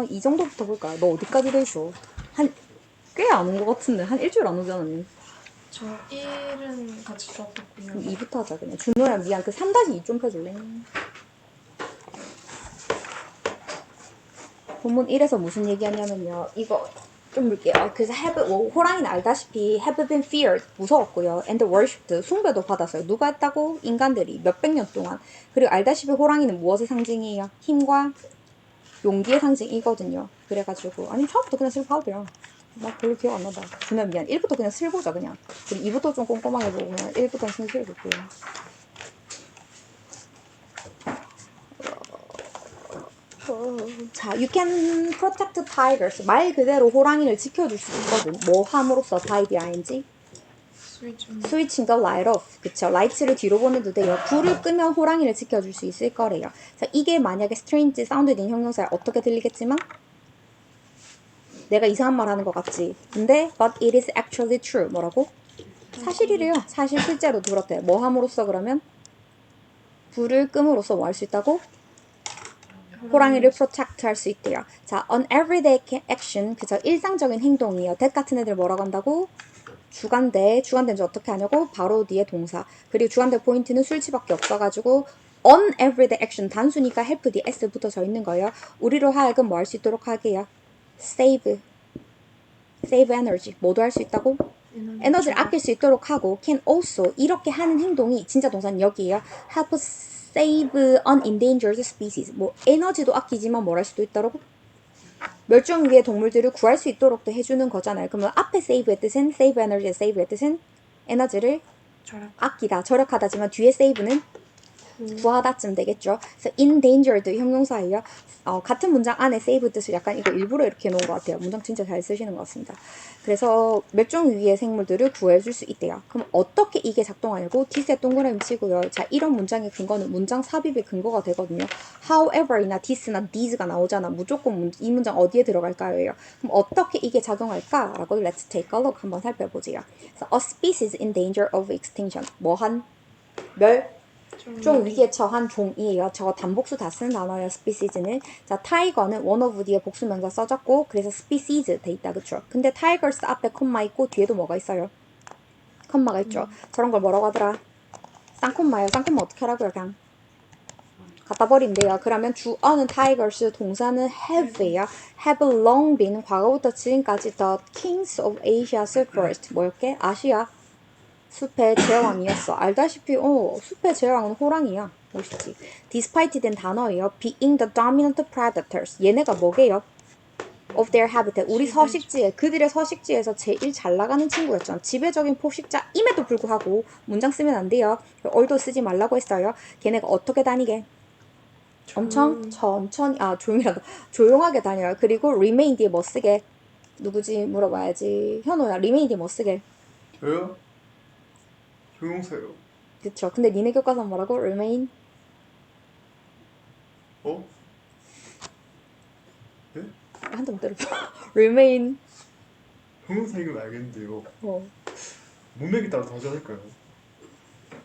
이 정도부터 볼까? 너 어디까지 돼 있어? 꽤 안 온 것 같은데 한 일주일 안 오지 않았니? 저 1은 같이 들었거든요. 그럼 2부터 하자 그냥. 준호야 미안 그 3-2 좀 펴줄래? 본문 1에서 무슨 얘기하냐면요. 이거 좀 볼게요. 그래서 호랑이는 알다시피 have been feared 무서웠고요. and worshipped 숭배도 받았어요. 누가 했다고? 인간들이 몇백 년 동안. 그리고 알다시피 호랑이는 무엇의 상징이에요? 힘과 용기의 상징이거든요. 그래가지고 아니 처음부터 그냥 슬 봐도 돼요. 나 별로 기억 안 나다. 준호야 미안. 1부터 그냥 슬 보자 그냥. 그럼 2부터 좀 꼼꼼하게 보고 그냥 1부터 슬슬 볼게요. 자, you can protect tigers. 말 그대로 호랑이를 지켜줄 수 있거든. 뭐 함으로써 type ing? switching the light off. 그쵸. 라이트를 뒤로 보내도 돼요. 불을 끄면 호랑이를 지켜줄 수 있을 거래요. 자, 이게 만약에 strange 사운드인 형용사에 어떻게 들리겠지만? 내가 이상한 말 하는 것 같지. 근데 but it is actually true. 뭐라고? 사실이래요. 사실 실제로 그렇대. 뭐 함으로써 그러면? 불을 끔으로써 뭐 할 수 있다고? 호랑이를 protect 할 수 있대요. 자, on everyday action, 그죠? 일상적인 행동이요. that 같은 애들 뭐라고 한다고? 주간대. 주간대인지 어떻게 하냐고? 바로 뒤에 동사. 그리고 주간대 포인트는 술치밖에 없어가지고 on everyday action 단수니까 help 뒤에 s 붙어져 있는 거예요. 우리로 하여금 뭐 할 수 있도록 하게요? save energy. 뭐도 할 수 있다고? 에너지를 아낄 수 있도록 하고 can also 이렇게 하는 행동이 진짜 동사는 여기에요. help save an endangered species. 뭐 에너지도 아끼지만 뭘 할 수도 있다고? 멸종 위기의 동물들을 구할 수 있도록도 해주는 거잖아요. 그러면 앞에 save의 뜻은 save energy, save의 뜻은 에너지를 아끼다, 절약하다지만 뒤에 save는 구하다쯤 되겠죠. 그래서 endangered 형용사예요. 같은 문장 안에 save 뜻을 약간 이거 일부러 이렇게 해놓은 것 같아요. 문장 진짜 잘 쓰시는 것 같습니다. 그래서 멸종 위기의 생물들을 구해줄 수 있대요. 그럼 어떻게 이게 작동하냐고? this에 동그라미 치고요. 자, 이런 문장의 근거는 문장 삽입의 근거가 되거든요. however이나 this나 these가 나오잖아. 무조건 이 문장 어디에 들어갈까요? 그럼 어떻게 이게 작용할까? 라고 let's take a look 한번 살펴보세요. 그래서 a species in danger of extinction. 뭐한? 종 위기에 처한 종이에요. 저거 단복수 다 쓰는 단어예요. species는. 자, 타이거는 one of 뒤에 복수명사 써졌고 그래서 species 돼 있다. 그쵸? 근데 tigers 앞에 콤마 있고 뒤에도 뭐가 있어요? 콤마가 있죠. 저런 걸 뭐라고 하더라? 쌍콤마예요. 쌍콤마 어떻게 하라고요? 그냥 갖다 버리면 돼요. 그러면 주어는 tigers, 동사는 have예요. have long been 과거부터 지금까지 the kings of Asia's forest. 뭐였게? 아시아 숲의 제왕이었어. 알다시피 숲의 제왕은 호랑이야. 멋있지. Despite 된 단어예요. Being the dominant predators. 얘네가 뭐게요? Of their habitat. 우리 서식지에 그들의 서식지에서 제일 잘 나가는 친구였잖아. 지배적인 포식자임에도 불구하고 문장 쓰면 안 돼요. 얼도 쓰지 말라고 했어요. 걔네가 어떻게 다니게? 엄청 천천히 조용히라도 조용하게 다녀요. 그리고 remain 뒤에 뭐 쓰게? 누구지 물어봐야지. 현호야 remain 뒤에 뭐 쓰게? 저요? 형용사요. 그쵸. 근데 니네 교과서 뭐라고? remain? 어? 네? 한 대 못 때려줘. remain. 형용사인 건 알겠는데요. 문맥에 따라 다르잖을까요?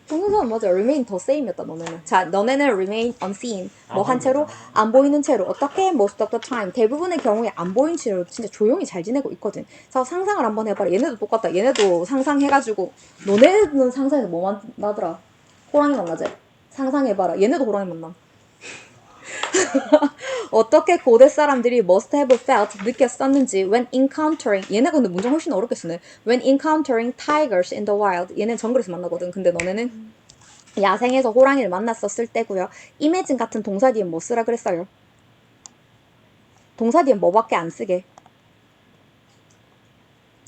동영상은 맞아. remain 더 same였다 너네는. 자, 너네는 remain unseen. 뭐 한 채로? 그러니까. 안 보이는 채로. 어떻게? most of the time. 대부분의 경우에 안 보이는 채로 진짜 조용히 잘 지내고 있거든. 그래서 상상을 한번 해봐라. 얘네도 똑같다. 얘네도 상상해가지고 너네는 상상해서 뭐 만나더라? 호랑이 만나지? 상상해봐라. 얘네도 호랑이 만나. 어떻게 고대 사람들이 must have felt 느꼈었는지 when encountering 얘네가 근데 문장 훨씬 어렵게 쓰네. when encountering tigers in the wild 얘는 정글에서 만나거든. 근데 너네는 야생에서 호랑이를 만났었을 때고요. imagine 같은 동사 뒤에 뭐 쓰라 그랬어요? 동사 뒤에 뭐밖에 안 쓰게?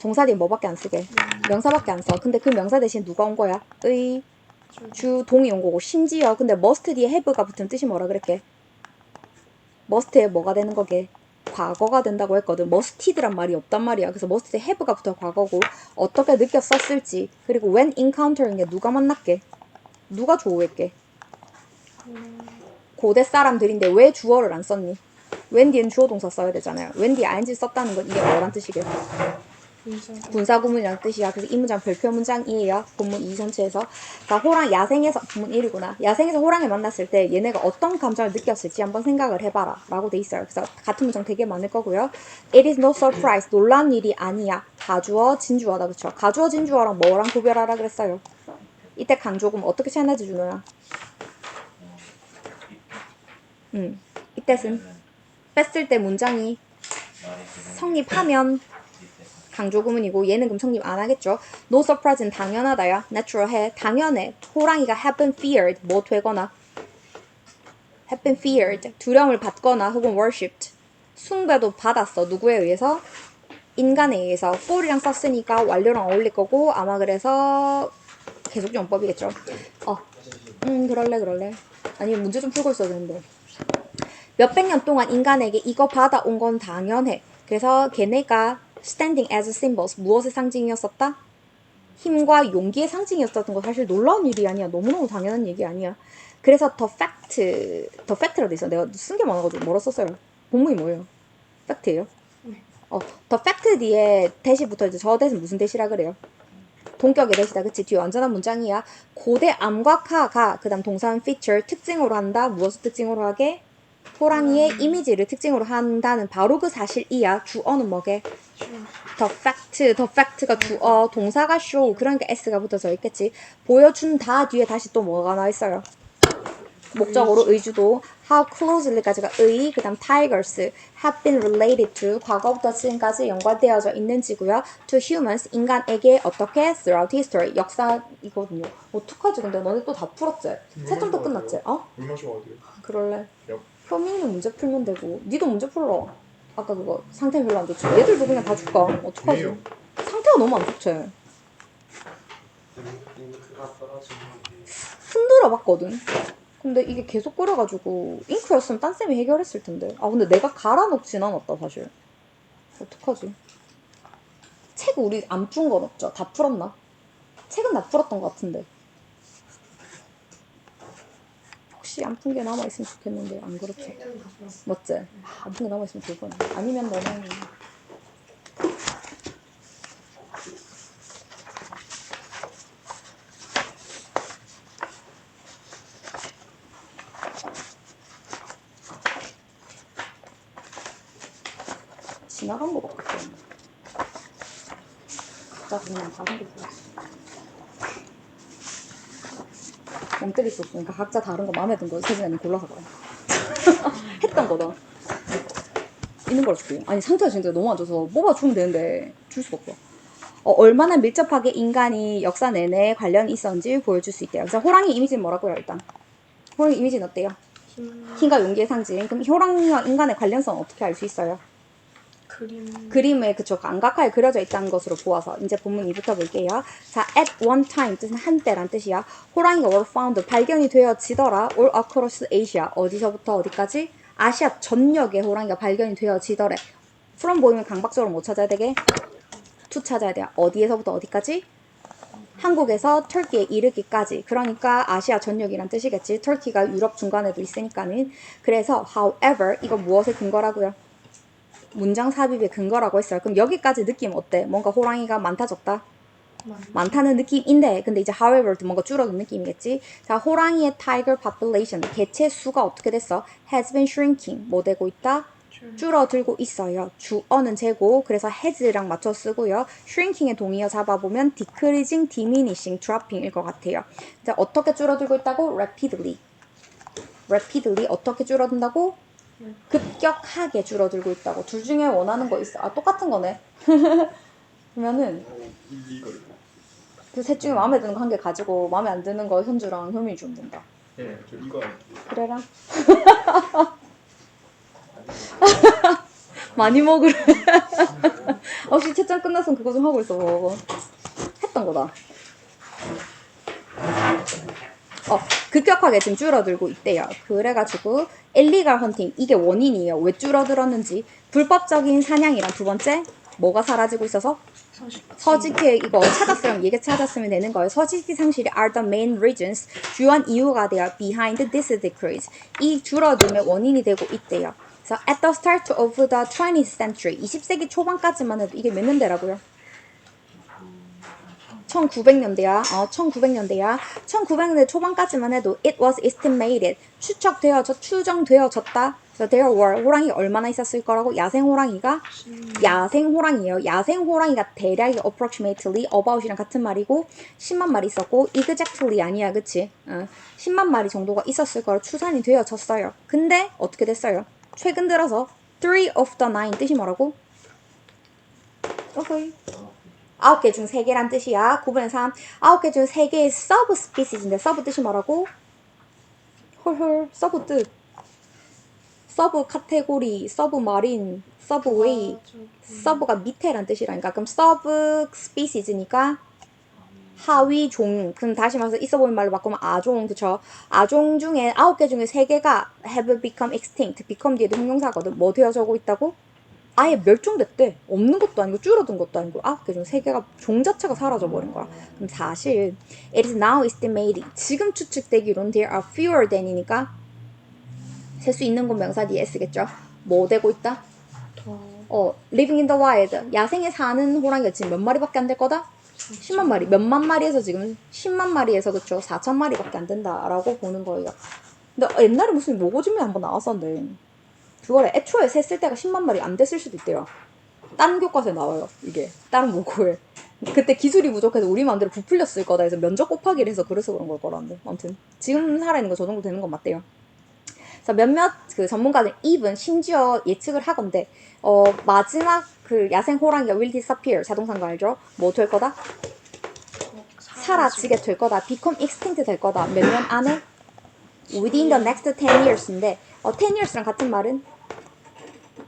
동사 뒤에 뭐밖에 안 쓰게? 명사밖에 안 써. 근데 그 명사 대신 누가 온 거야? 주동이 온 거고. 심지어 근데 must 뒤에 have가 붙은 뜻이 뭐라 그랬게? must에 뭐가 되는 거게? 과거가 된다고 했거든. musted란 말이 없단 말이야. 그래서 must에 have가 붙어 과거고 어떻게 느꼈었을지 그리고 when encountering에 누가 만났게? 누가 조우했게? 고대 사람들인데 왜 주어를 안 썼니? when 뒤엔 주어 동사 써야 되잖아요. when 뒤에 ing 썼다는 건 이게 뭐란 뜻이게요? 군사구문이라는 뜻이야. 그래서 이 문장 별표 문장이에요. 본문 2 전체에서. 자, 호랑 야생에서 본문 1이구나. 야생에서 호랑이를 만났을 때 얘네가 어떤 감정을 느꼈을지 한번 생각을 해봐라 라고 돼 있어요. 그래서 같은 문장 되게 많을 거고요. It is no surprise. 놀라운 일이 아니야. 가주어 진주어다. 그쵸? 가주어 진주어랑 뭐랑 구별하라 그랬어요? 이때 강조금 어떻게 채널지 준호야? 이때 쓴 뺐을 때 문장이 성립하면 강조구문이고 얘는 그럼 성립 안 하겠죠. No surprise는 당연하다야. natural 해. 당연해. 호랑이가 have been feared. 뭐 되거나 have been feared. 두려움을 받거나 혹은 worshipped. 숭배도 받았어. 누구에 의해서? 인간에 의해서. for이랑 썼으니까 완료랑 어울릴 거고 아마 그래서 계속용법이겠죠. 그럴래. 아니 문제 좀 풀고 있어야 되는데. 몇백 년 동안 인간에게 이거 받아온 건 당연해. 그래서 걔네가 standing as symbols 무엇의 상징이었었다? 힘과 용기의 상징이었었던 거 사실 놀라운 일이 아니야. 너무너무 당연한 얘기 아니야. 그래서 the fact라고 돼 있어. 내가 쓴 게 많아가지고 뭐라 썼어요? 본문이 뭐예요? fact예요? the fact 뒤에 대시부터 이제 저 대신 무슨 대시라 그래요? 동격의 대시다. 그치? 뒤에 완전한 문장이야. 고대 암과 카가 그 다음 동사는 feature 특징으로 한다. 무엇을 특징으로 하게? 호랑이의 이미지를 특징으로 한다는 바로 그 사실이야. 주어는 뭐게? the fact가 주어, 동사가 show, 그러니까 s가 붙어서 있겠지. 보여준다 뒤에 다시 또 뭐가 나와 있어요? 목적어로 의주도. how closely까지가 의, 그 다음 tigers have been related to, 과거부터 지금까지 연관되어져 있는지고요. to humans, 인간에게 어떻게? throughout history, 역사이거든요. 어떡하지? 근데 너네 또 다 풀었지? 채점도 끝났지? 물 마셔야 돼요. 그럴래? 엽. 효민이는 문제 풀면 되고 니도 문제 풀어. 아까 그거 상태 별로 안 좋지? 얘들도 그냥 다 줄까? 어떡하지? 왜요? 상태가 너무 안 좋지? 흔들어 봤거든? 근데 이게 계속 끓여가지고 잉크였으면 딴쌤이 해결했을 텐데. 근데 내가 갈아놓진 않았다 사실. 어떡하지? 책 우리 안 푼 건 없죠? 다 풀었나? 책은 다 풀었던 것 같은데. 혹시 안 푼 게 남아있으면 좋겠는데 안 그렇죠? 맞지? 안 푼 게 남아있으면 좋을 뻔해. 아니면 너는 지나간 거 같아. 나 그냥 다른 게 좋았어. 멍때리 있었으니까 각자 다른 거 마음에 든 거 세진이는 골라서 그래. 했던 거다. 있는 걸 줄게. 아니 상태가 진짜 너무 안 좋아서 뽑아주면 되는데 줄 수가 없어. 얼마나 밀접하게 인간이 역사 내내 관련이 있었는지 보여줄 수 있대요. 그래서 호랑이 이미지는 뭐라고요 일단? 호랑이 이미지는 어때요? 힘과 용기의 상징. 그럼 호랑이와 인간의 관련성은 어떻게 알 수 있어요? 그림에 그쵸 감각하게 그려져 있다는 것으로 보아서 이제 본문 2부터 볼게요. 자, at one time 뜻은 한때란 뜻이야. 호랑이가 were found 발견이 되어지더라. all across Asia 어디서부터 어디까지? 아시아 전역에 호랑이가 발견이 되어지더래. from 보이면 강박적으로 못 찾아야 되게? to 찾아야 돼요. 어디에서부터 어디까지? 한국에서 터키에 이르기까지. 그러니까 아시아 전역이란 뜻이겠지. 터키가 유럽 중간에도 있으니까는. 그래서 however 이건 무엇의 근거라고요? 문장 삽입의 근거라고 했어요. 그럼 여기까지 느낌 어때? 뭔가 호랑이가 많다 적다? 많다는 느낌인데 근데 이제 however도 뭔가 줄어든 느낌이겠지. 자, 호랑이의 tiger population 개체 수가 어떻게 됐어? has been shrinking 뭐 되고 있다? 줄어들고 있어요. 주어는 재고 그래서 has랑 맞춰 쓰고요. shrinking의 동의어 잡아보면 decreasing, diminishing, dropping일 것 같아요. 자, 어떻게 줄어들고 있다고? rapidly 어떻게 줄어든다고? 급격하게 줄어들고 있다고. 둘 중에 원하는 거 있어? 똑같은 거네. 그러면은 그 셋 중에 마음에 드는 거 한 개 가지고 마음에 안 드는 거 현주랑 효민이 주면 된다. 네, 저 이거 그래라. 많이 먹으래. 혹시 채점 끝났으면 그거 좀 하고 있어. 했던 거다. 급격하게 지금 줄어들고 있대요. 그래가지고 illegal hunting 이게 원인이에요. 왜 줄어들었는지. 불법적인 사냥이랑 두 번째 뭐가 사라지고 있어서 서식지 이거 찾았으면 얘기 찾았으면 되는 거예요. 서식지 상실이 are the main reasons 주요한 이유가 돼요. behind this decrease 이 줄어듦의 원인이 되고 있대요. 그래서 at the start of the 20th century 20세기 초반까지만 해도 이게 몇 년대라고요? 1900년대야. 1900년대야. 1900년대 초반까지만 해도 it was estimated. 추정되어졌다. So there were 호랑이 얼마나 있었을 거라고? 야생 호랑이가 야생 호랑이에요. 야생 호랑이가 대략 approximately about이랑 같은 말이고 10만 마리 있었고 exactly 아니야, 그치? 10만 마리 정도가 있었을 거라 추산이 되어졌어요. 근데 어떻게 됐어요? 최근 들어서 3 of the 9 뜻이 뭐라고? 오케이. 9개 중 3개란 뜻이야. 9분의 3. 9개 중 3개의 서브 스피시즈인데 서브 뜻이 뭐라고? 헐헐 서브 뜻. 서브 카테고리, 서브 마린, 서브 웨이. 서브가 밑에란 뜻이라니까. 그럼 서브 스피시즈니까 하위 종. 그럼 다시 말해서 있어 보이는 말로 바꾸면 아종, 그쵸? 아종 중에 9개 중에 3개가 have become extinct. become 뒤에도 형용사거든. 뭐 되어져고 있다고? 아예 멸종됐대. 없는 것도 아니고 줄어든 것도 아니고 9개 중 3개가 종 자체가 사라져버린 거야. 그럼 사실 it is now estimated. 지금 추측되기로는 there are fewer than이니까 셀 수 있는 건 명사 뒤에 s겠죠. 뭐 되고 있다? living in the wild. 야생에 사는 호랑이가 지금 몇 마리밖에 안 될 거다? 10만 마리. 몇만 마리에서 지금 10만 마리에서 그쵸? 4천 마리밖에 안 된다라고 보는 거예요. 근데 옛날에 무슨 모고즘에 한번 나왔었는데 그거를 애초에 셌을 때가 10만 마리 안 됐을 수도 있대요. 다른 교과서에 나와요. 이게 다른 모고에. 그때 기술이 부족해서 우리 마음대로 부풀렸을 거다 해서 면적 곱하기를 해서 그래서 그런 걸 거라는데 아무튼 지금 살아있는 거 저 정도 되는 건 맞대요. 그래서 몇몇 그 전문가들 even 심지어 예측을 하건데 마지막 그 야생 호랑이가 will disappear 자동사인 거 알죠? 뭐 될 거다? 사라지게 될 거다. become extinct 될 거다. 몇 년 안에? within the next 10 years인데 10 years랑 같은 말은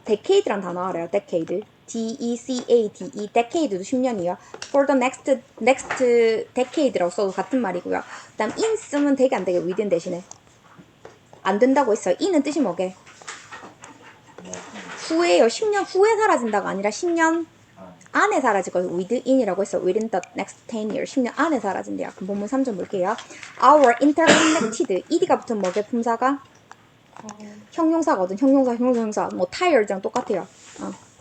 decade란 단어 알아요? decade. D-E-C-A-D-E. decade도 10년이에요. for the next decade라고 써도 같은 말이고요. 그 다음 in 쓰면 되게 안 되게 within 대신에. 안 된다고 했어요. in은 뜻이 뭐게? 후에요. 10년 후에 사라진다가 아니라 10년 안에 사라질 거예요. within이라고 했어요. within the next 10 years. 10년 안에 사라진대요. 그럼 본문 3점 볼게요. Our interconnected. ed가 붙은 뭐게? 품사가? 형용사거든. 형용사. 뭐 tired랑 똑같아요.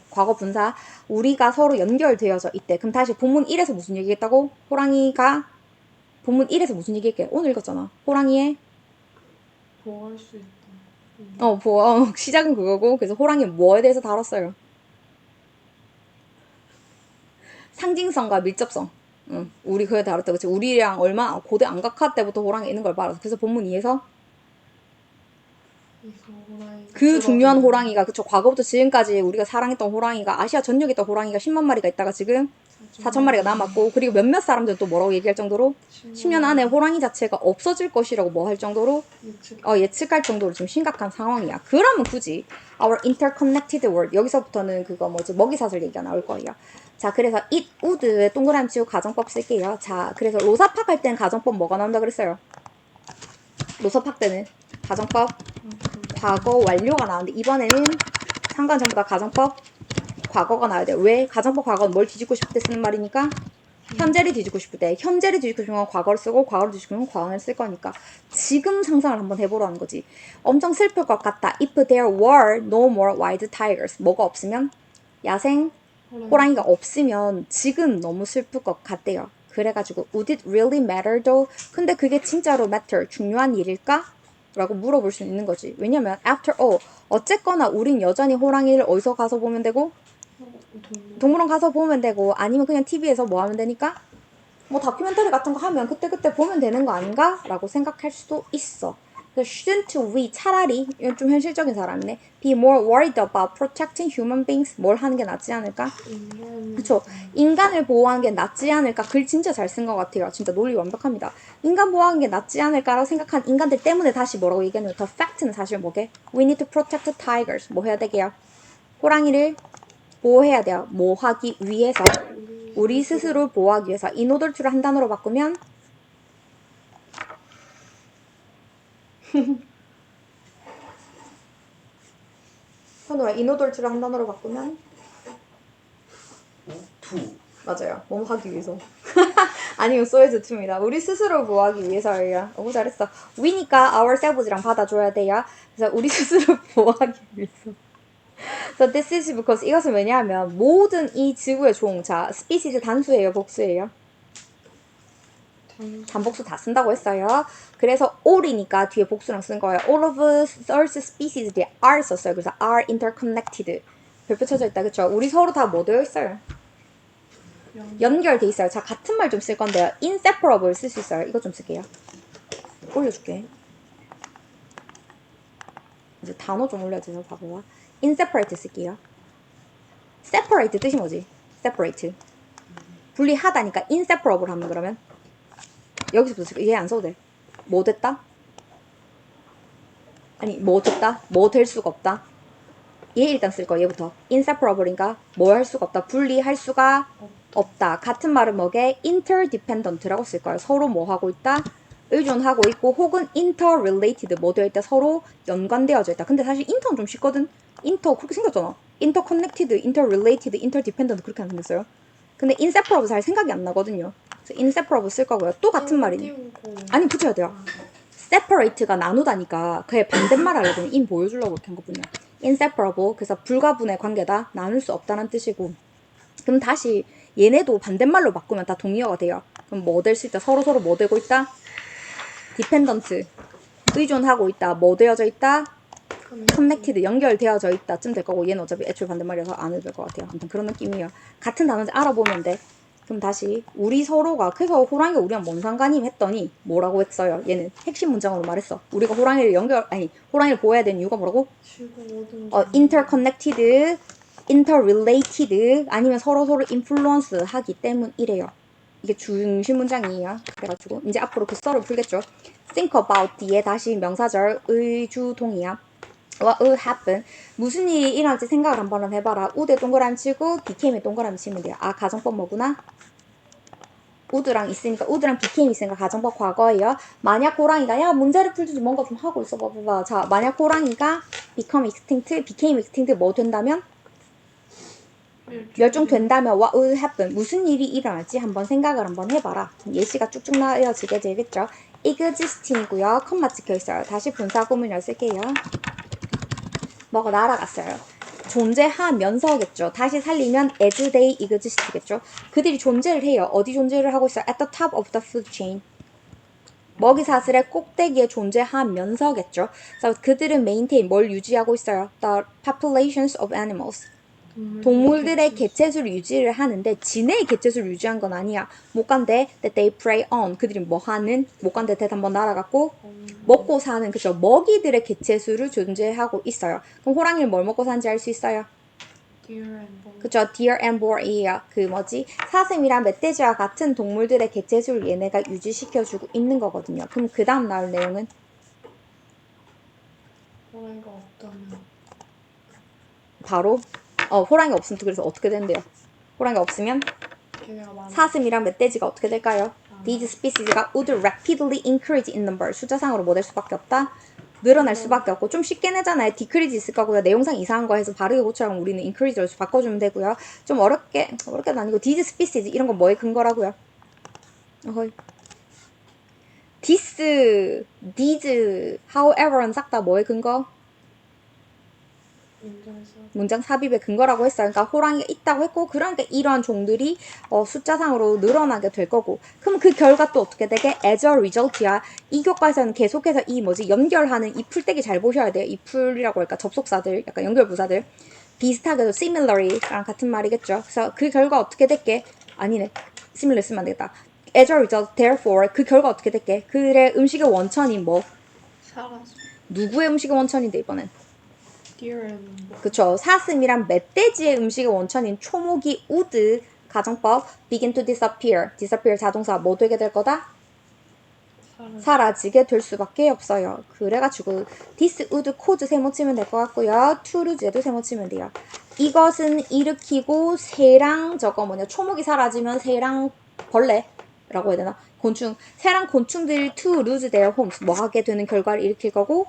과거 분사. 우리가 서로 연결되어져 있대. 그럼 다시 본문 1에서 무슨 얘기했다고? 호랑이가 본문 1에서 무슨 얘기했게? 오늘 읽었잖아. 호랑이의 보호할 수 있다. 시작은 그거고 그래서 호랑이 뭐에 대해서 다뤘어요? 상징성과 밀접성. 우리 그에 다뤘다. 그치? 우리랑 얼마 고대 안각화 때부터 호랑이 있는 걸 봐라. 그래서 본문 2에서 그 중요한 호랑이가 그쵸 과거부터 지금까지 우리가 사랑했던 호랑이가 아시아 전역에 있던 호랑이가 10만 마리가 있다가 지금 4천 마리가 남았고 그리고 몇몇 사람들은 또 뭐라고 얘기할 정도로 10년 안에 호랑이 자체가 없어질 것이라고 뭐 할 정도로 예측할 정도로 지금 심각한 상황이야. 그러면 굳이 our interconnected world 여기서부터는 그거 뭐지 먹이사슬 얘기가 나올 거예요. 자 그래서 it would 동그라미 치고 가정법 쓸게요. 자 그래서 로사팍 할 때는 가정법 뭐가 나온다 그랬어요? 로사팍 때는 가정법 과거 완료가 나오는데 이번에는 상관 전부 다 가정법 과거가 나와야 돼요. 왜? 가정법 과거는 뭘 뒤집고 싶을 때 쓰는 말이니까 현재를 뒤집고 싶을 때 현재를 뒤집고 싶으면 과거를 쓰고 과거를 뒤집고 싶으면 과거를 쓸 거니까 지금 상상을 한번 해보라는 거지. 엄청 슬플 것 같다. If there were no more wild tigers 뭐가 없으면? 야생 호랑이가 없으면 지금 너무 슬플 것 같대요. 그래가지고 would it really matter though? 근데 그게 진짜로 matter 중요한 일일까? 라고 물어볼 수 있는 거지. 왜냐면 after all 어쨌거나 우린 여전히 호랑이를 어디서 가서 보면 되고 동물원 가서 보면 되고 아니면 그냥 TV에서 뭐 하면 되니까 뭐 다큐멘터리 같은 거 하면 그때그때 보면 되는 거 아닌가? 라고 생각할 수도 있어. 그래서 shouldn't we 차라리 이건 좀 현실적인 사람이네. be more worried about protecting human beings 뭘 하는 게 낫지 않을까? 그쵸. 인간을 보호하는 게 낫지 않을까? 글 진짜 잘 쓴 것 같아요. 진짜 논리 완벽합니다. 인간 보호하는 게 낫지 않을까라고 생각한 인간들 때문에 다시 뭐라고 얘기하냐면 the fact는 사실 뭐게? We need to protect tigers 뭐 해야 되게요? 호랑이를 보호해야 돼요. 뭐 하기 위해서 우리 스스로 보호하기 위해서 in order to를 한 단어로 바꾸면 현우야 in order to를 한 단어로 바꾸면 to 맞아요. 뭐 하기 위해서 아니면 so as to입니다. 우리 스스로 보호하기 위해서예요. 너무 잘했어. we니까 ourselves랑 받아줘야 돼요. 그래서 우리 스스로 보호하기 위해서 So this is because 이것은 왜냐하면 모든 이 지구의 종, 자, species 단수예요, 복수예요? 단복수 다 쓴다고 했어요. 그래서 all이니까 뒤에 복수랑 쓴 거예요. All of Earth's species 뒤에 are 썼어요. 그래서 are interconnected. 별표 쳐져 있다. 그쵸? 우리 서로 다 뭐 되어 있어요? 연결돼 있어요. 자, 같은 말 좀 쓸 건데요. inseparable 쓸 수 있어요. 이거 좀 쓸게요. 올려줄게. 이제 단어 좀 올려주세요. 봐봐봐. inseparate 쓸게요. separate 뜻이 뭐지? separate. 분리하다니까 inseparable 하면 그러면 여기서부터 쓸게요. 얘 안 써도 돼. 뭐 됐다? 아니 뭐 됐다? 뭐 될 수가 없다. 얘 일단 쓸 거예요. 얘부터. inseparable인가 뭐 할 수가 없다. 분리할 수가 없다. 같은 말은 뭐게? interdependent라고 쓸 거예요. 서로 뭐 하고 있다? 의존하고 있고 혹은 interrelated 뭐 되어 있다? 서로 연관되어져 있다. 근데 사실 inter는 좀 쉽거든. inter 그렇게 생겼잖아. interconnected, interrelated, interdependent 그렇게 안 생겼어요. 근데 inseparable 잘 생각이 안 나거든요. 그래서 inseparable 쓸 거고요. 또 같은 말이네. 아니 붙여야 돼요. separate가 나누다니까 그의 반대말 하려고 in 보여주려고 이렇게 한 거군요. inseparable 그래서 불가분의 관계다. 나눌 수 없다는 뜻이고 그럼 다시 얘네도 반대말로 바꾸면 다 동의어가 돼요. 그럼 뭐 될 수 있다? 서로서로 뭐 되고 있다? dependent 의존하고 있다. 뭐 되어져 있다? connected 연결되어져 있다 쯤 될 거고 얘는 어차피 애초에 반대말이라서 안 해도 될 것 같아요. 아무튼 그런 느낌이에요. 같은 단어인지 알아보면 돼. 그럼 다시 우리 서로가 그래서 호랑이가 우리랑 뭔 상관임 했더니 뭐라고 했어요. 얘는 핵심 문장으로 말했어. 우리가 호랑이를 보호해야 되는 이유가 뭐라고? interconnected, interrelated 아니면 서로서로 influence 하기 때문이래요. 이게 중심 문장이에요. 그래가지고 이제 앞으로 그 썰을 풀겠죠. think about 뒤에 다시 명사절 의주동이야. What would happen? 무슨 일이 일어날지 생각을 한번 해봐라. would에 동그라미 치고 became에 동그라미 치면 돼요. 아 가정법 뭐구나? would랑 있으니까 would랑 became 있으니까 가정법 과거예요. 만약 호랑이가 야 문제를 풀지 뭔가 좀 하고 있어 봐봐. 자 만약 호랑이가 become extinct, became extinct 뭐 된다면? 멸종된다면 what would happen? 무슨 일이 일어날지 한번 생각을 한번 해봐라. 예시가 쭉쭉 나열지게 되겠죠. existing이고요. 컴마 찍혀있어요. 다시 분사 구문을 쓸게요. 뭐가 날아갔어요. 존재하면서겠죠. 다시 살리면 as they exist겠죠. 그들이 존재를 해요. 어디 존재를 하고 있어요? At the top of the food chain. 먹이사슬의 꼭대기에 존재하면서겠죠. 그래서 그들은 maintain 뭘 유지하고 있어요? The populations of animals. 동물들의 개체수를 유지를 하는데 지네의 개체수를 유지한 건 아니야. 못 간대 that they prey on. 그들이 뭐 하는? 못 간대 that 한번 날아갔고 먹고 사는 그죠. 먹이들의 개체수를 존재하고 있어요. 그럼 호랑이는 뭘 먹고 사는지 알 수 있어요? 그죠. deer and boar이에요. 그 뭐지? 사슴이랑 멧돼지와 같은 동물들의 개체수를 얘네가 유지시켜주고 있는 거거든요. 그럼 그 다음 나올 내용은? 호랑이가 없다면 바로 호랑이가 없으면 그래서 어떻게 된대요? 호랑이가 없으면 사슴이랑 멧돼지가 어떻게 될까요? These species가 would rapidly increase in number. 숫자상으로 뭐 될 수밖에 없다? 늘어날 수밖에 없고 좀 쉽게 내잖아요. decrease 있을 거고요. 내용상 이상한 거 해서 바르게 고쳐라면 우리는 increase로 바꿔주면 되고요. 좀 어렵게는 아니고 these species 이런 건 뭐에 근거라고요? 어허이. this, these, however는 싹 다 뭐에 근거? 문장 삽입의 근거라고 했어요. 그러니까 호랑이가 있다고 했고 그러니까 이러한 종들이 숫자상으로 늘어나게 될 거고 그럼 그 결과 또 어떻게 되게? as a result야. 이 교과에서는 계속해서 이 뭐지 연결하는 이 풀떼기 잘 보셔야 돼요. 이 풀이라고 할까 접속사들 약간 연결부사들 비슷하게도 similarly랑 같은 말이겠죠. 그래서 그 결과 어떻게 될게? 아니네. similar 쓰면 안 되겠다. as a result, therefore 그 결과 어떻게 될게? 그의 음식의 원천이 뭐? 사라져. 누구의 음식의 원천인데 이번엔? deer and 그쵸. 사슴이랑 멧돼지의 음식의 원천인 초목이 would 가정법 begin to disappear. disappear 자동사 뭐 되게 될 거다? 사라지게 될 수밖에 없어요. 그래가지고 this would cause 세모 치면 될 것 같고요. to lose에도 세모 치면 돼요. 이것은 일으키고 새랑 저거 뭐냐 초목이 사라지면 새랑 벌레라고 해야 되나? 곤충 새랑 곤충들이 to lose their homes 뭐 하게 되는 결과를 일으킬 거고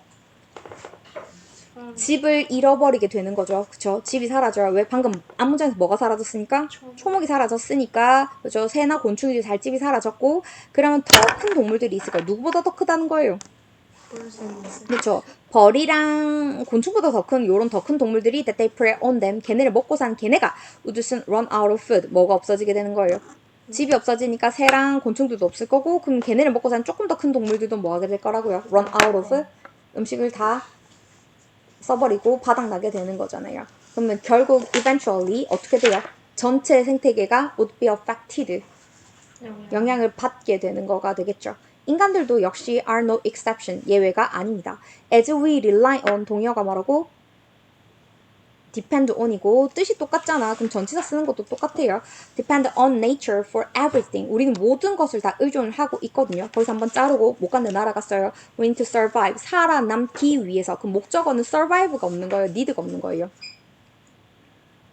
집을 잃어버리게 되는 거죠. 그쵸? 집이 사라져요. 왜 방금 앞문장에서 뭐가 사라졌으니까? 초목이 사라졌으니까 그죠? 새나 곤충들이 살 집이 사라졌고 그러면 더 큰 동물들이 있을 거예요. 누구보다 더 크다는 거예요. 그렇죠. 벌이랑 곤충보다 더 큰 요런 더 큰 동물들이 that they prey on them 걔네를 먹고 사는 걔네가 would soon run out of food 뭐가 없어지게 되는 거예요. 집이 없어지니까 새랑 곤충들도 없을 거고 그럼 걔네를 먹고 사는 조금 더 큰 동물들도 뭐 하게 될 거라고요. run out of 음식을 다 써버리고 바닥나게 되는 거잖아요. 그러면 결국 eventually 어떻게 돼요? 전체 생태계가 would be affected. 영향을 받게 되는 거가 되겠죠. 인간들도 역시 are no exception. 예외가 아닙니다. as we rely on 동의어가 뭐라고? depend on이고 뜻이 똑같잖아. 그럼 전치사 쓰는 것도 똑같아요. depend on nature for everything. 우리는 모든 것을 다 의존을 하고 있거든요. 거기서 한번 자르고 못 간데 날아갔어요. we need to survive. 살아남기 위해서. 그 목적어는 survive가 없는 거예요. need가 없는 거예요.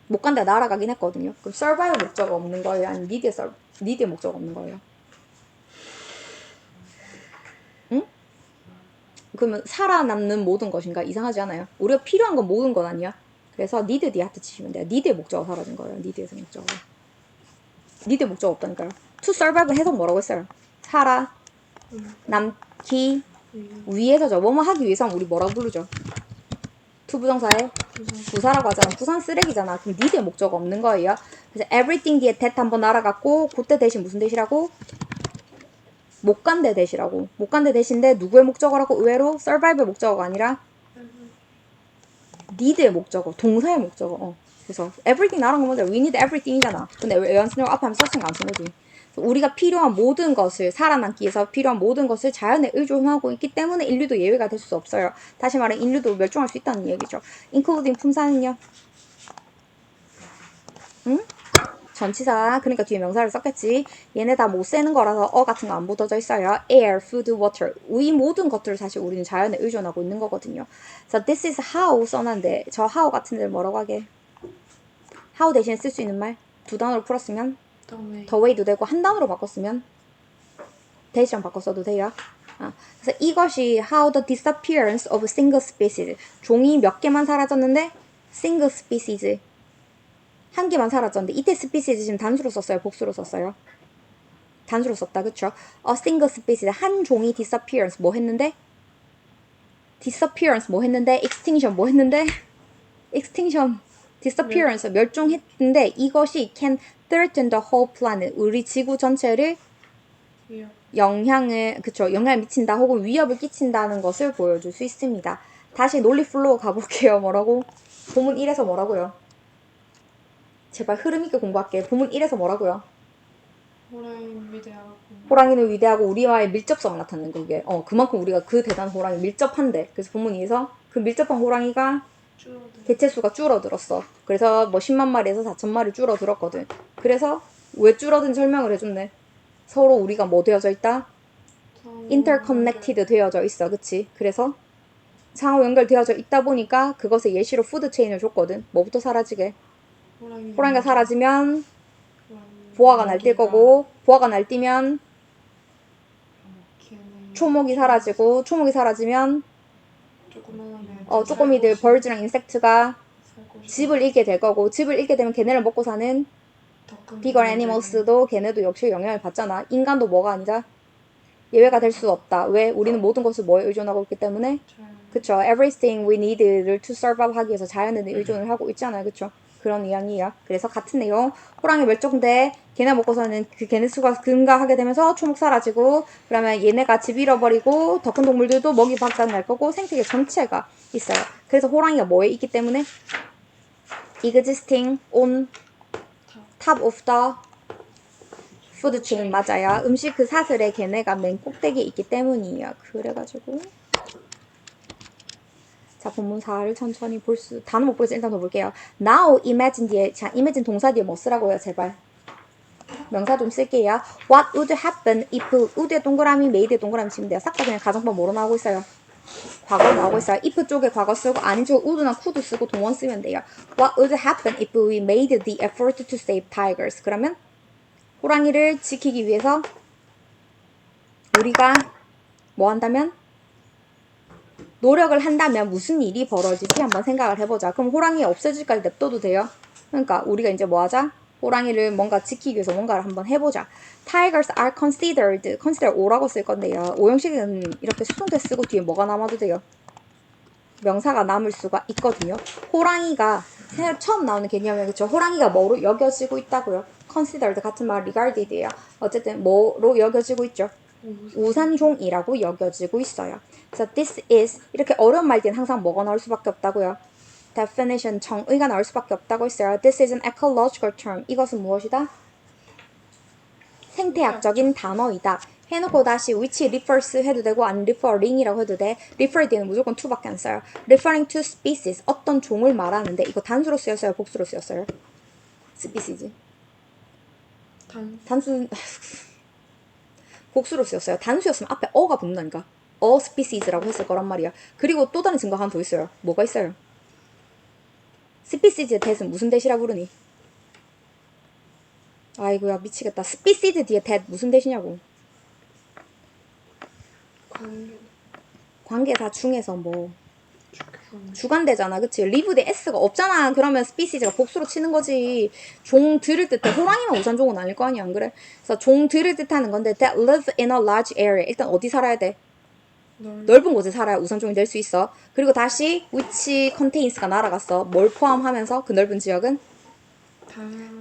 못 간데 날아가긴 했거든요. 그럼 survive 목적어 없는 거예요. 아니면 need의 목적어 없는 거예요. 응? 그러면 살아남는 모든 것인가? 이상하지 않아요? 우리가 필요한 건 모든 건 아니야. 그래서 need 니하트 치시면 돼요. need의 목적어 사라진 거예요. need에서 목적어. need의 목적어 없다니까요. to survive 해석 뭐라고 했어요? 살아남기 위해서죠. 뭐뭐 하기 위해서는 우리 뭐라고 부르죠? to 부정사에 부사라고 하잖아. 부산 쓰레기잖아. 그럼 need의 목적어 없는 거예요. 그래서 everything 뒤에 that 한번 날아갔고 그때 대신 무슨 대시라고? 못 간대 대시라고. 못 간대 대신데 누구의 목적어라고? 의외로 survive의 목적어가 아니라 need의 목적어, 동사의 목적어. 그래서 everything 나랑 뭐죠? we need everything이잖아. 근데 왜 연습용 앞에 하면 썼으니까 안 쓴 거지. 우리가 필요한 모든 것을 살아남기 위해서 필요한 모든 것을 자연에 의존하고 있기 때문에 인류도 예외가 될 수 없어요. 다시 말해 인류도 멸종할 수 있다는 얘기죠. including 품사는요? 응? 전치사. 그러니까 뒤에 명사를 썼겠지. 얘네 다 못 세는 거라서 같은 거 안 붙어져 있어요. air, food, water. 이 모든 것들을 사실 우리는 자연에 의존하고 있는 거거든요. 그래서 this is how 써놨는데 저 how 같은 데를 뭐라고 하게? how 대신에 쓸 수 있는 말? 두 단어로 풀었으면 the way도 되고 한 단어로 바꿨으면 대시랑 바꿨어도 돼요. 그래서 이것이 how the disappearance of single species. 종이 몇 개만 사라졌는데 single species. 한 개만 사라졌는데 이때 species 지금 단수로 썼어요? 복수로 썼어요? 단수로 썼다. 그쵸? A single species. 한 종이 disappearance 뭐 했는데? disappearance 뭐 했는데? extinction 뭐 했는데? extinction. disappearance 멸종했는데 이것이 can threaten the whole planet. 우리 지구 전체를 영향을 미친다 혹은 위협을 끼친다는 것을 보여줄 수 있습니다. 다시 논리 플로우 가볼게요. 뭐라고? 본문 1에서 뭐라고요? 제발 흐름 있게 공부할게. 본문 1에서 뭐라고요? 호랑이는 위대하고 우리와의 밀접성을 나타내는 그게. 그만큼 우리가 그 대단한 호랑이 밀접한데. 그래서 본문 2에서 그 밀접한 호랑이가 개체수가 줄어들었어. 그래서 뭐 10만 마리에서 4천 마리 줄어들었거든. 그래서 왜 줄어든 설명을 해줬네. 서로 우리가 뭐 되어져 있다? interconnected 되어져 있어. 그치? 그래서 상호 연결되어져 있다 보니까 그것의 예시로 푸드 체인을 줬거든. 뭐부터 사라지게? 호랑이가 사라지면 보아가 날뛸 거고 보아가 날뛰면 초목이 사라지고 초목이 사라지면 쪼꼬미들 벌즈랑 인섹트가 집을 잃게 될 거고 집을 잃게 되면 걔네를 먹고 사는 bigger animals도 걔네도 역시 영향을 받잖아. 인간도 뭐가 아니다? 예외가 될 수 없다. 왜? 우리는 모든 것을 뭐에 의존하고 있기 때문에 그쵸? everything we need를 to survive 하기 위해서 자연에 의존을 하고 있잖아요. 그쵸? 그런 이야기야. 그래서 같은 내용 호랑이 멸종돼 걔네 먹고서는 그 걔네 수가 증가하게 되면서 초목 사라지고 그러면 얘네가 집 잃어버리고 더 큰 동물들도 먹이 바짝 날 거고 생태계 전체가 있어요. 그래서 호랑이가 뭐에 있기 때문에 existing on top of the food chain 맞아요. 음식 그 사슬에 걔네가 맨 꼭대기에 있기 때문이에요. 그래가지고 자, 본문 4를 천천히 단어 못 보여서 일단 더 볼게요. Now imagine 뒤에, 자, imagine 동사 뒤에 뭐 쓰라고요, 제발. 명사 좀 쓸게요. What would happen if, would의 동그라미, made의 동그라미 치면 돼요. 싹 다 그냥 가정법 뭐로 나오고 있어요? 과거 나오고 있어요. if 쪽에 과거 쓰고, 아닌 쪽에 would나 could 쓰고 동원 쓰면 돼요. What would happen if we made the effort to save tigers? 그러면, 호랑이를 지키기 위해서, 우리가 뭐 한다면? 노력을 한다면 무슨 일이 벌어질지 한번 생각을 해보자. 그럼 호랑이 없어질까지 냅둬도 돼요? 그러니까 우리가 이제 뭐 하자? 호랑이를 뭔가 지키기 위해서 뭔가를 한번 해보자. Tigers are consider O라고 쓸 건데요. 오형식은 이렇게 수동태 쓰고 뒤에 뭐가 남아도 돼요? 명사가 남을 수가 있거든요. 호랑이가 처음 나오는 개념이 그쵸? 호랑이가 뭐로 여겨지고 있다고요? considered 같은 말 regarded예요. 어쨌든 뭐로 여겨지고 있죠? 우산종이라고 여겨지고 있어요. 그래서 this is 이렇게 어려운 말 뒤엔 항상 뭐가 나올 수밖에 없다고요? definition 정의가 나올 수밖에 없다고 했어요. This is an ecological term. 이것은 무엇이다? 생태학적인 단어이다. 해놓고 다시 which refers 해도 되고 아니 referring이라고 해도 돼. refer 뒤에는 무조건 to밖에 안 써요. referring to species 어떤 종을 말하는데 이거 단수로 쓰였어요? 복수로 쓰였어요? species. 단수 복수로 쓰였어요. 단수였으면 앞에 어가 붙는다니까. a species라고 했을 거란 말이야. 그리고 또 다른 증거 하나 더 있어요. 뭐가 있어요? 스피시즈의 대은 무슨 대시라 부르니? 아이고야 미치겠다. 스피시즈 뒤에 대 무슨 대시냐고. 관계사 중에서 뭐 주관대잖아. 그치? 리브 대 s가 없잖아. 그러면 스피시즈가 복수로 치는 거지. 종들을 뜻해. 호랑이만 우산종은 아닐 거 아니야. 안 그래? 그래서 종들을 뜻하는 건데 that live in a large area. 일단 어디 살아야 돼? 넓은 곳에 살아야 우산종이 될 수 있어. 그리고 다시 which contains가 날아갔어. 뭘 포함하면서? 그 넓은 지역은?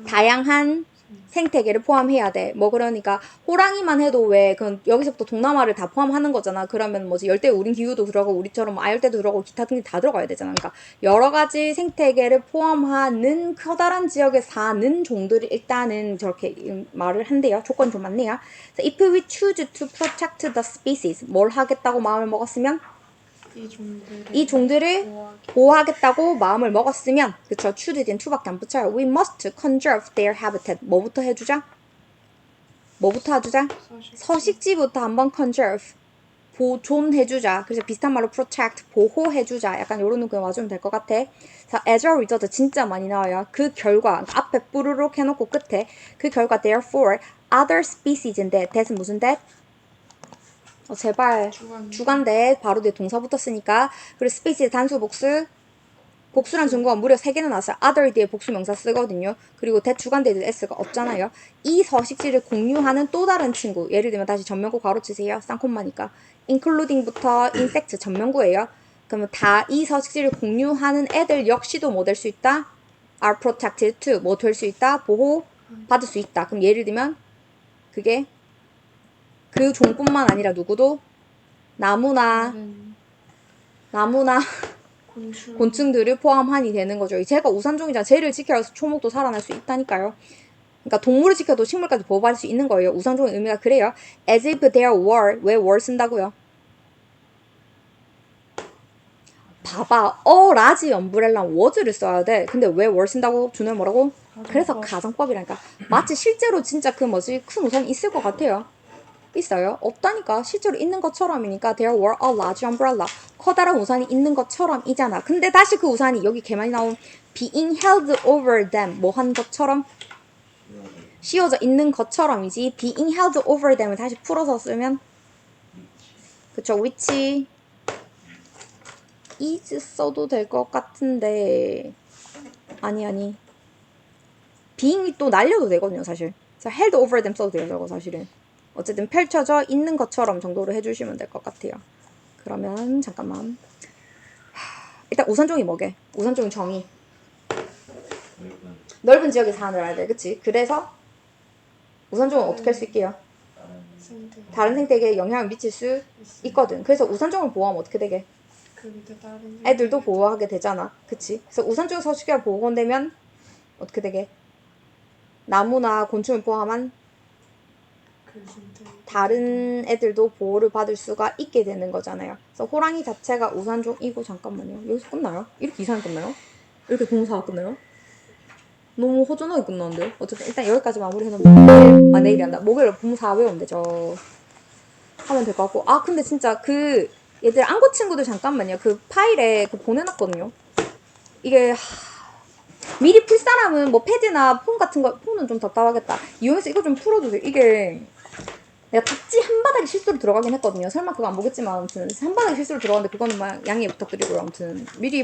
다양한 생태계를 포함해야 돼. 뭐 그러니까 호랑이만 해도 왜 그 여기서부터 동남아를 다 포함하는 거잖아. 그러면 뭐지 열대 우림 기후도 들어가고 우리처럼 아열대도 들어가고 기타 등등 다 들어가야 되잖아. 그러니까 여러 가지 생태계를 포함하는 커다란 지역에 사는 종들이 일단은 저렇게 말을 한대요. 조건이 좀 많네요. If we choose to protect the species, 뭘 하겠다고 마음을 먹었으면? 이 종들을 보호하겠다고 마음을 먹었으면, 그쵸? choose 뒤엔 to밖에 안 붙여요. We must conserve their habitat. 뭐부터 해주자? 뭐부터 해주자? 서식지부터 한번 conserve. 보존해주자. 그래서 비슷한 말로 protect, 보호해주자. 약간 요런 느낌 와주면 될 것 같아. 자, as a result 진짜 많이 나와요. 그 결과, 앞에 뿌르륵 해놓고 끝에 그 결과 therefore other species인데 that은 무슨 that? 제발 주관대 바로 뒤에 동사 붙었으니까. 그리고 species 단수 복수 복수란 증거가 무려 3개나 나왔어요. other 뒤에 복수 명사 쓰거든요. 그리고 that 주관대에도 s가 없잖아요. 이 서식지를 공유하는 또 다른 친구, 예를 들면 다시 전면구 괄호 치세요. 쌍콤마니까 including부터 insect 전면구예요. 그러면 다 이 서식지를 공유하는 애들 역시도 뭐 될 수 있다? are protected to 뭐 될 수 있다? 보호 받을 수 있다. 그럼 예를 들면 그게 그 종뿐만 아니라 누구도 나무나 곤충들을 포함하니 되는 거죠. 제가 우산종이잖아. 쟤를 지켜야 초목도 살아날 수 있다니까요. 그러니까 동물을 지켜도 식물까지 보호받을 수 있는 거예요. 우산종의 의미가 그래요. As if there were. 왜 were 쓴다고요? 봐봐. 라지 엄브렐라 was를 써야 돼. 근데 왜 were 쓴다고? 준호야 뭐라고? 그래서 가정법이라니까. 마치 실제로 진짜 그 뭐지 큰 우산이 있을 것 같아요. 있어요? 없다니까. 실제로 있는 것처럼이니까 there were a large umbrella. 커다란 우산이 있는 것처럼이잖아. 근데 다시 그 우산이 여기 개만이 나온 being held over them 뭐 한 것처럼 씌워져 있는 것처럼이지 being held over them을 다시 풀어서 쓰면 그쵸 which is 써도 될 것 같은데 아니 being이 또 날려도 되거든요 사실. 그래서 held over them 써도 돼요 저거 사실은. 어쨌든 펼쳐져 있는 것처럼 정도로 해주시면 될 것 같아요. 그러면 잠깐만. 일단 우산종이 뭐게? 우산종이 정의. 넓은 지역에 사는 애들, 그치? 그래서 우산종은 어떻게 할 수 있게요? 다른 생태계에 영향을 미칠 수 있거든. 그래서 우산종을 보호하면 어떻게 되게? 애들도 보호하게 되잖아. 그치? 그래서 우산종 서식지가 보호되면 어떻게 되게? 나무나 곤충을 포함한 다른 애들도 보호를 받을 수가 있게 되는 거잖아요. 그래서 호랑이 자체가 우산종이고 잠깐만요. 여기서 끝나요? 이렇게 이상하게 끝나요? 이렇게 동사가 끝나요? 너무 허전하게 끝나는데요? 어쨌든 일단 여기까지 마무리 해놓으면 내일이 한다. 목요일에 본사 외우면 되죠. 하면 될 것 같고. 아 근데 진짜 그 얘들 안고 친구들 잠깐만요. 그 파일에 그 보내놨거든요. 이게 미리 풀 사람은 뭐 패드나 폰 같은 거 폰은 좀 답답하겠다. 이용해서 이거 좀 풀어주세요. 이게 내가 답지 한 바닥에 실수로 들어가긴 했거든요. 설마 그거 안 보겠지만 아무튼 한 바닥에 실수로 들어갔는데 그거는 막 양해 부탁드리고요. 아무튼 미리